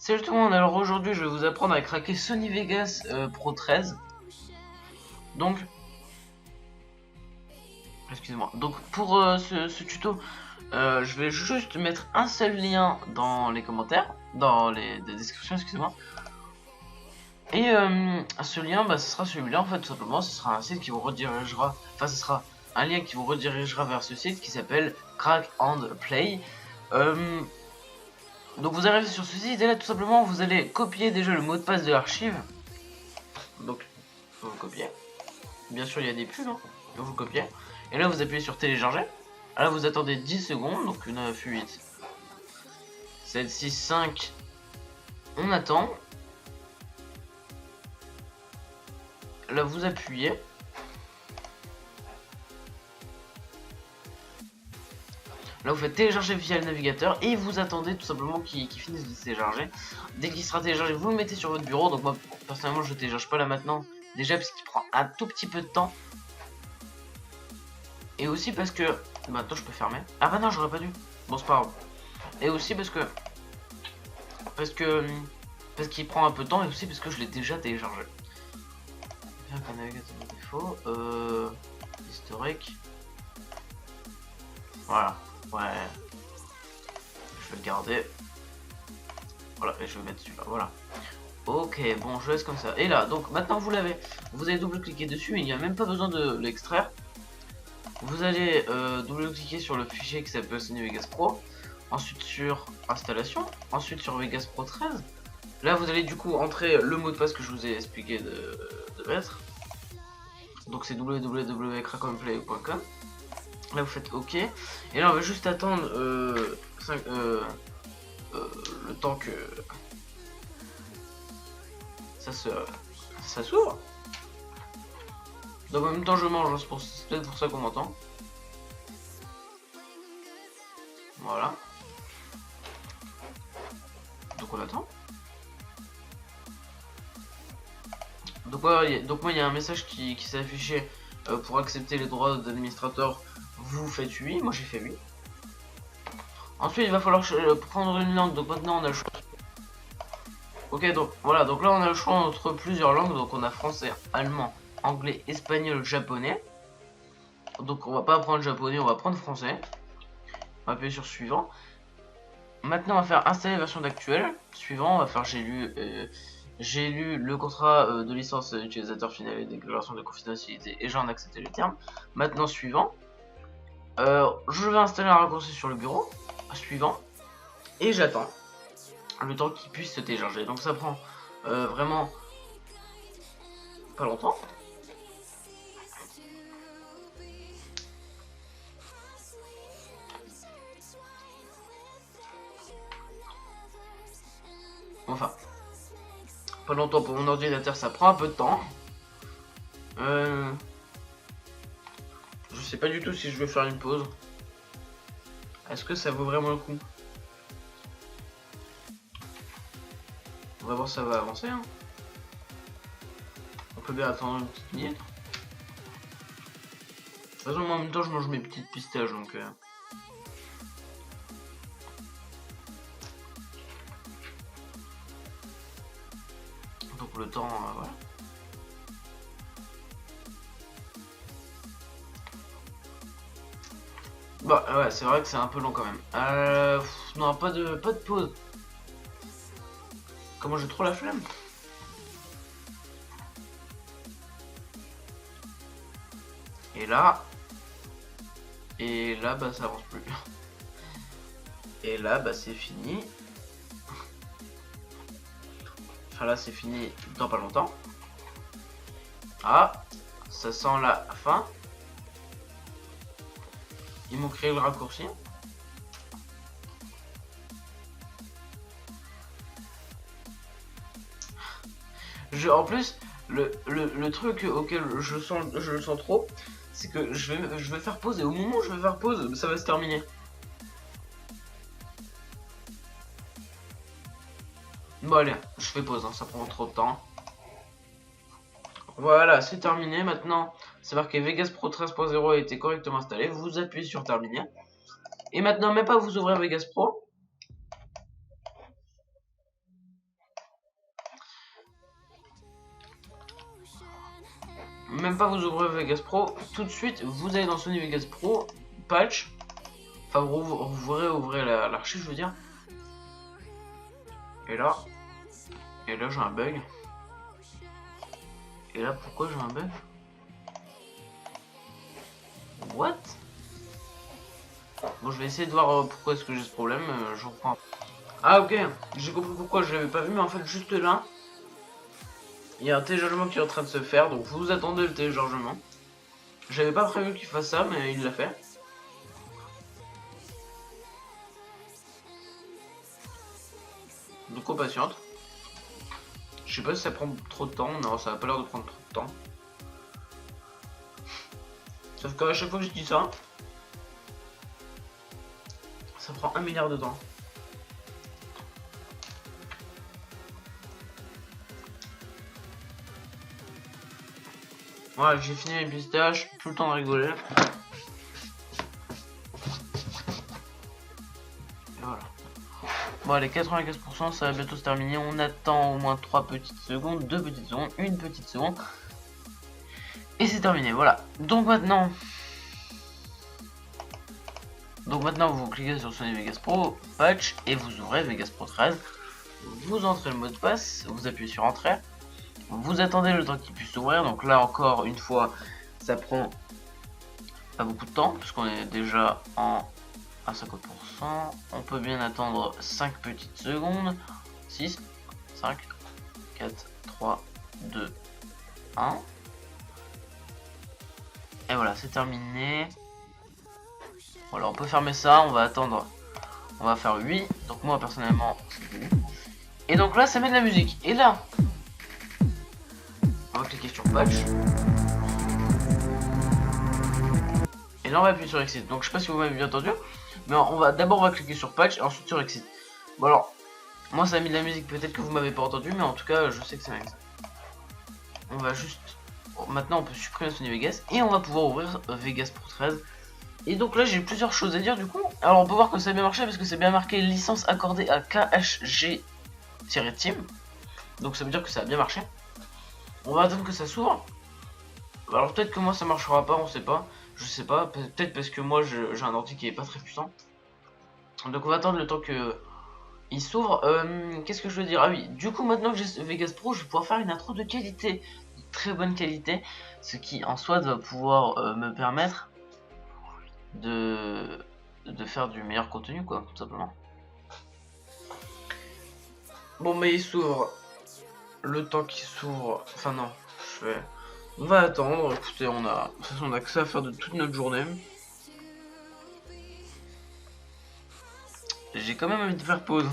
Salut tout le monde, alors aujourd'hui je vais vous apprendre à craquer Sony Vegas Pro 13. Donc, excusez-moi. Donc pour ce tuto, je vais juste mettre un seul lien dans les commentaires, dans les descriptions, excusez-moi. Et ce lien, bah, ce sera celui-là en fait, tout simplement. Ce sera un site qui vous redirigera, enfin ce sera un lien qui vous redirigera vers ce site qui s'appelle Crack and Play. Donc vous arrivez sur ce site et là tout simplement vous allez copier déjà le mot de passe de l'archive. Donc faut le copier. Bien sûr il y a des pubs, hein. Donc vous copiez. Et là vous appuyez sur télécharger. Là vous attendez 10 secondes, donc 9, 8, 7, 6, 5. On attend. Là vous appuyez. Là vous faites télécharger via le navigateur et vous attendez tout simplement qu'il finisse de télécharger. Dès qu'il sera téléchargé, vous le mettez sur votre bureau. Donc moi personnellement je ne télécharge pas là maintenant. Déjà parce qu'il prend un tout petit peu de temps. Et aussi parce que... Maintenant je peux fermer. Ah bah non j'aurais pas dû. Bon c'est pas grave. Et aussi parce qu'il prend un peu de temps et aussi parce que je l'ai déjà téléchargé. Bien qu'un navigateur de défaut. Historique. Voilà. Ouais. Je vais le garder. Voilà, et je vais mettre celui-là. Voilà. Ok, bon, je laisse comme ça. Et là, donc maintenant vous l'avez. Vous allez double-cliquer dessus. Il n'y a même pas besoin de l'extraire. Vous allez double-cliquer sur le fichier qui s'appelle Sony Vegas Pro. Ensuite sur installation. Ensuite sur Vegas Pro 13. Là, vous allez du coup entrer le mot de passe que je vous ai expliqué de mettre. Donc c'est www.crackandplay.com. Là, vous faites OK. Et là, on va juste attendre le temps que ça s'ouvre. Donc en même temps, je mange, c'est peut-être pour ça qu'on m'entend. Voilà. Donc on attend. Donc moi il y a un message qui s'est affiché pour accepter les droits d'administrateur. Vous faites 8, moi j'ai fait 8. Ensuite il va falloir prendre une langue, donc maintenant on a le choix. Ok, donc voilà, donc là on a le choix entre plusieurs langues, donc on a français, allemand, anglais, espagnol, japonais. Donc on va pas prendre japonais, on va prendre français. On va appuyer sur suivant. Maintenant on va faire installer version d'actuel. Suivant, on va faire j'ai lu le contrat de licence utilisateur final et déclaration de confidentialité et j'en accepté les termes. Maintenant suivant. Je vais installer un raccourci sur le bureau. Suivant. Et j'attends le temps qu'il puisse se télécharger. Donc ça prend vraiment pas longtemps. Enfin, pas longtemps pour mon ordinateur, ça prend un peu de temps. Je sais pas du tout si je vais faire une pause. Est-ce que ça vaut vraiment le coup? On va voir si ça va avancer. Hein. On peut bien attendre une petite minute. De toute façon, moi en même temps, je mange mes petites pistaches donc. Donc le temps, voilà. Bah ouais, c'est vrai que c'est un peu long quand même. Non, pas de pause. Comment j'ai trop la flemme. Et là, bah ça avance plus. Et là, bah c'est fini. Enfin là, c'est fini dans pas longtemps. Ah, ça sent la fin. Ils m'ont créé le raccourci. En plus, le truc auquel je le sens trop, c'est que je vais faire pause et au moment où je vais faire pause, ça va se terminer. Bon allez, je fais pause, hein, ça prend trop de temps. Voilà, c'est terminé. Maintenant, c'est marqué Vegas Pro 13.0 a été correctement installé. Vous appuyez sur terminer. Et maintenant, même pas vous ouvrez Vegas Pro. même pas vous ouvrez Vegas Pro, tout de suite vous allez dans Sony Vegas Pro, patch, enfin vous réouvrez l'archive, je veux dire. Et là j'ai un bug. Et là pourquoi j'ai un bug? What? Bon, je vais essayer de voir pourquoi est-ce que j'ai ce problème, je reprends. Ah ok, j'ai compris pourquoi je l'avais pas vu, mais en fait juste là, il y a un téléchargement qui est en train de se faire, donc vous attendez le téléchargement. J'avais pas prévu qu'il fasse ça, mais il l'a fait. Donc on patiente. Je sais pas si ça prend trop de temps, non ça a pas l'air de prendre trop de temps. Sauf qu'à chaque fois que je dis ça, ça prend 1 milliard de temps. Voilà, j'ai fini mes pistaches, plus le temps de rigoler. Et voilà. Bon allez, 95%, ça va bientôt se terminer. On attend au moins 3 petites secondes, 2 petites secondes, 1 petite seconde. Et c'est terminé, voilà. Donc maintenant, vous cliquez sur Sony Vegas Pro, patch, et vous ouvrez Vegas Pro 13. Vous entrez le mot de passe, vous appuyez sur Entrée. Vous attendez le temps qu'il puisse s'ouvrir, donc là encore une fois ça prend pas beaucoup de temps puisqu'on est déjà à 50%. On peut bien attendre 5 petites secondes. 6, 5, 4, 3, 2, 1. Et voilà, c'est terminé. Voilà, on peut fermer ça, on va attendre. On va faire 8. Donc moi personnellement, et donc là ça met de la musique. Et là, on va cliquer sur patch. Et là on va appuyer sur exit. Donc je sais pas si vous m'avez bien entendu. Mais on va cliquer sur patch et ensuite sur exit. Bon alors, moi ça a mis de la musique, peut-être que vous m'avez pas entendu, mais en tout cas je sais que c'est avec ça. On va juste... Maintenant on peut supprimer Sony Vegas et on va pouvoir ouvrir Vegas Pro 13. Et donc là j'ai plusieurs choses à dire du coup. Alors on peut voir que ça a bien marché parce que c'est bien marqué licence accordée à KHG-Team. Donc ça veut dire que ça a bien marché. On va attendre que ça s'ouvre. Alors peut-être que moi ça marchera pas, on sait pas. Je sais pas, peut-être parce que moi j'ai un ordi qui est pas très puissant. Donc on va attendre le temps que il s'ouvre. Qu'est-ce que je veux dire? Ah oui, du coup maintenant que j'ai Vegas Pro, je vais pouvoir faire une intro de qualité, de très bonne qualité, ce qui en soi va pouvoir me permettre de faire du meilleur contenu quoi, tout simplement. Bon mais il s'ouvre. Le temps qu'il s'ouvre, enfin non, on va attendre. Écoutez, de toute façon on a que ça à faire de toute notre journée. J'ai quand même envie de faire pause.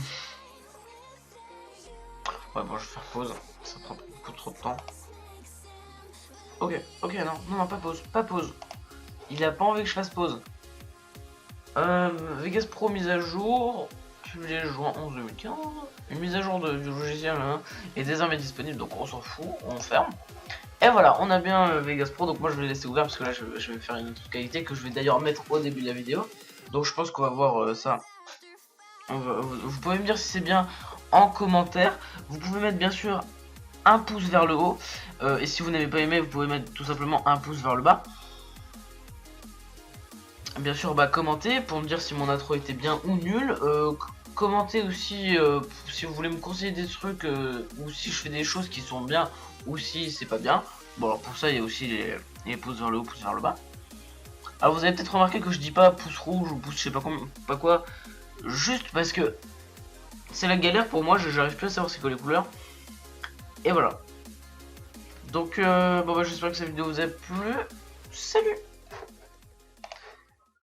Ouais bon, je vais faire pause, ça prend beaucoup trop de temps. Ok, non, pas pause. Il a pas envie que je fasse pause. Vegas Pro mise à jour, publié juin 11 2015. Une mise à jour du logiciel est désormais disponible, donc on s'en fout, on ferme. Et voilà, on a bien Vegas Pro, donc moi je vais laisser ouvert parce que là je vais faire une autre qualité que je vais d'ailleurs mettre au début de la vidéo. Donc je pense qu'on va voir ça. Vous pouvez me dire si c'est bien en commentaire. Vous pouvez mettre bien sûr un pouce vers le haut. Et si vous n'avez pas aimé, vous pouvez mettre tout simplement un pouce vers le bas. Bien sûr, commentez pour me dire si mon intro était bien ou nul. Commentez aussi si vous voulez me conseiller des trucs ou si je fais des choses qui sont bien ou si c'est pas bien. Bon alors pour ça il y a aussi les pouces vers le haut, pouces vers le bas. Alors vous avez peut-être remarqué que je dis pas pouce rouge ou pouce je sais pas quoi, juste parce que c'est la galère pour moi, j'arrive plus à savoir c'est quoi les couleurs. Et voilà. Donc j'espère que cette vidéo vous a plu. Salut!